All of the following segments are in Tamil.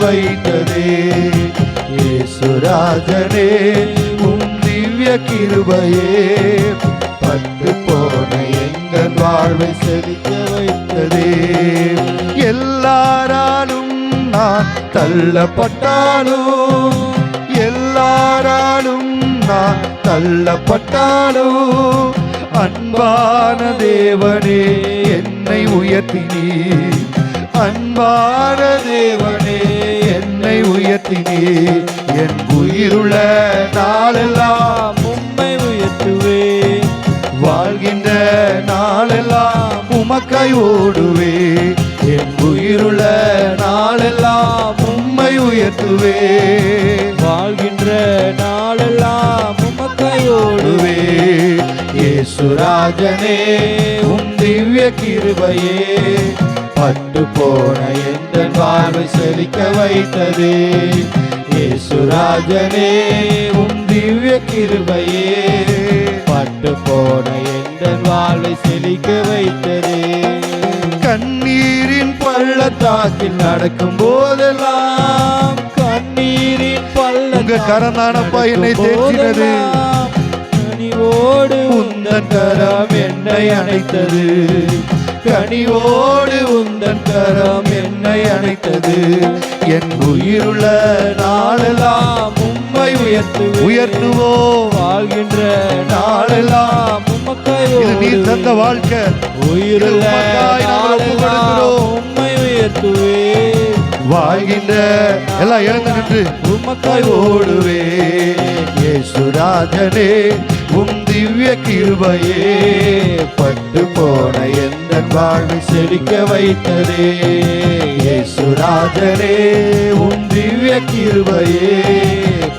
வைத்ததே. இயேசுராஜனே உம் திவ்ய கிருபையே பட்டு போன எங்கள் வாழ்வை செழிக்க வைத்ததே. எல்லாராலும் நான் தள்ளப்பட்டாலும், எல்லாராலும் நான் தள்ளப்பட்டாலும், அன்பான தேவனே என்னை உயர்த்தினீர். அன்பான தேவனே என்னை உயர்த்தினீர். என் உயிருள்ள நாளெல்லாம் உம்மை உயர்த்துவே. வாழ்கின்ற நாளெல்லாம் உமக்காய் ஓடுவே. என் உயிருள்ள நாளெல்லாம் உம்மை உயர்த்துவே. வாழ்கின்ற நாளெல்லாம் உமக்காய் ஓடுவே. இயேசுராஜனே உம் திவ்ய கிருபையே பட்டு போன எந்த வாழ்வை செழிக்க வைத்ததே. இயேசுராஜனே உம் திவ்ய கிருபையே பட்டு போன எந்த வாழ்வை செழிக்க வைத்ததே. கண்ணீரின் பள்ளத்தாக்கில் நடக்கும் போதெல்லாம், கண்ணீரின் பள்ளத்தாக்கில் கரந்தானப்பா என்னை தேற்றினது. கனிவோடு உந்தன் கரம் என்னை அணைத்தது. கனிவோடு உந்தன் கரம் என்னை அணைத்தது. என் உயிருள்ள நாளெல்லாம் உம்மை உயர்த்துவோ. வாழ்கின்ற நாளெல்லாம் உமக்காய் நீர் தந்த வாழ்க்கை. உயிருள்ள நாளெல்லாம் உம்மை உயர்த்துவே. வாழ்கின்ற எல்லாம் இழந்து நின்று உமக்காய் ஓடுவே. இயேசுராஜனே உம் திவ்ய கிருபையே பட்டு போன எந்த வாழ்வை செழிக்க வைத்ததே. இயேசுராஜனே உம் திவ்ய கிருபையே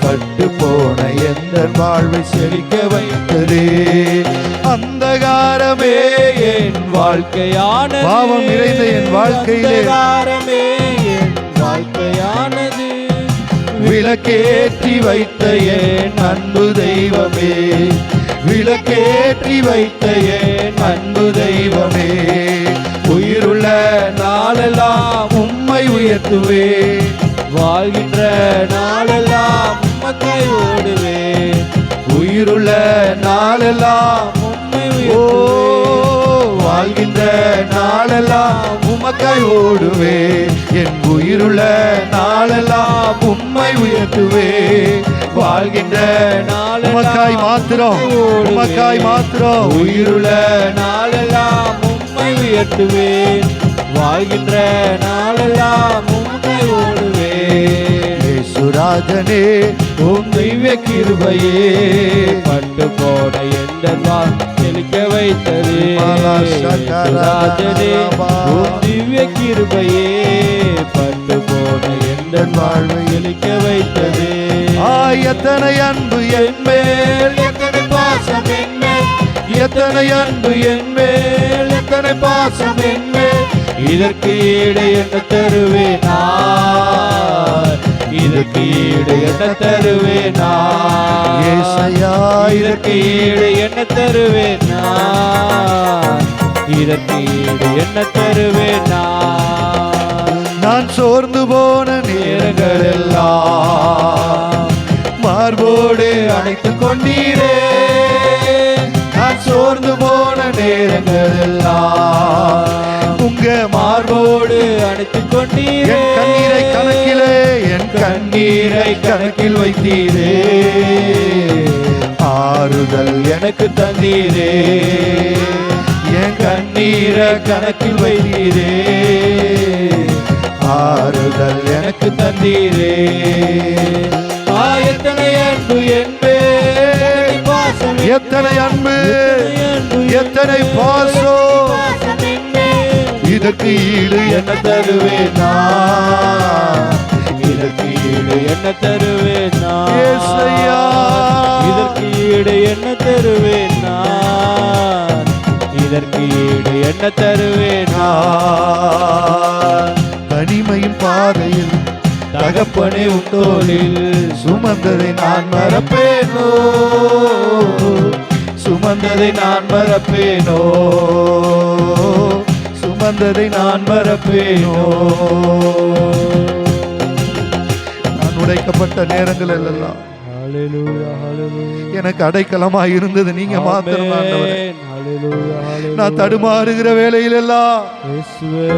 பட்டு போன எந்த வாழ்வை செழிக்க வைத்ததே. அந்தகாரமே என் வாழ்க்கையான, பாவம் நிறைந்த என் வாழ்க்கையிலே என் வாழ்க்கையானது. விளக்கேற்றி வைத்த என் அன்பு தெய்வமே, விளக்கேற்றி வைத்த என் அன்பு தெய்வமே. உயிருள்ள நாளெல்லாம் உம்மை உயர்த்துவே. வாழ்கின்ற நாளெல்லாம் உமக்காய் ஓடுவே. உயிருள்ள நாளெல்லாம் உம்மை உயர்த்துவே. வாழ்கின்ற நாளெல்லாம் உமக்காய் ஓடுவே. என் உயிருள்ள நாளெல்லாம் உம்மை உயர்த்துவே. வாழ்கின்ற நாளெல்லாம் மாத்திரம் உமக்காய் மாத்திரம். உயிருள்ள நாளெல்லாம் உம்மை உயர்த்துவே. வாழ்கின்ற நாளெல்லாம் உம்மாய் ஓடுவே. இயேசுராஜனே உம் திவ்ய கிருபையே பட்டு போன எந்த வாழ்வை செழிக்க வைத்தது. இயேசுராஜனே உம் திவ்ய கிருபையே பட்டு போன எந்த வாழ்வை செழிக்க வைத்தது. எத்தனை அன்பு என் மேல், எத்தனை பாசம் என் மேல், எத்தனை அன்பு என் மேல், எத்தனை பாசம் என் மேல். இதற்கு ஈடு என்ன தருவேன் நான், இதற்கு ஈடு என்ன தருவேன் நான். இதற்கு ஈடு என்ன தருவேன் நான், இதற்கு ஈடு என்ன தருவேன் நான். நான் சோர்ந்து போன நேரங்கள் எல்லாம் மார்போடு அணைத்துக் கொண்டீரே. நான் சோர்ந்து போன நேரங்கள் எல்லாம் உங்க மார்போடு அணைத்துக் கொண்டீரே. என் கண்ணீரை கணக்கிலே, என் கண்ணீரை கணக்கில் வைத்தீரே. ஆறுதல் எனக்கு தந்தீரே. என் கண்ணீரை கணக்கில் வைத்தீரே. ஆறுதல் எனக்கு தந்தீரே. எத்தனை அன்பு என் மேல் பாசம், எத்தனை அன்பு, எத்தனை பாசம். இதற்கு ஈடு என்ன தருவேன் நான், இதற்கு ஈடு என்ன தருவேன் நான். இதற்கு ஈடு என்ன தருவேன் நான், இதற்கு ஈடு என்ன தருவேன் நான். தனிமையின் பாதையில் தகப்பனே உந்தோளில் சுமந்ததை நான் மறப்பேனோ, சுமந்ததை நான் மறப்பேனோ, சுமந்ததை நான் மறப்பேனோ. உடைக்கப்பட்ட நேரங்கள் எல்லாம் ஹalleluya ஹalleluya எனக்கு அடைக்கலமா இருந்தது நீங்க மாத்திரம் ஆண்டவரே. ஹalleluya ஹalleluya நான் தடுமாறுகிற வேளையிலெல்லாம் இயேசுவே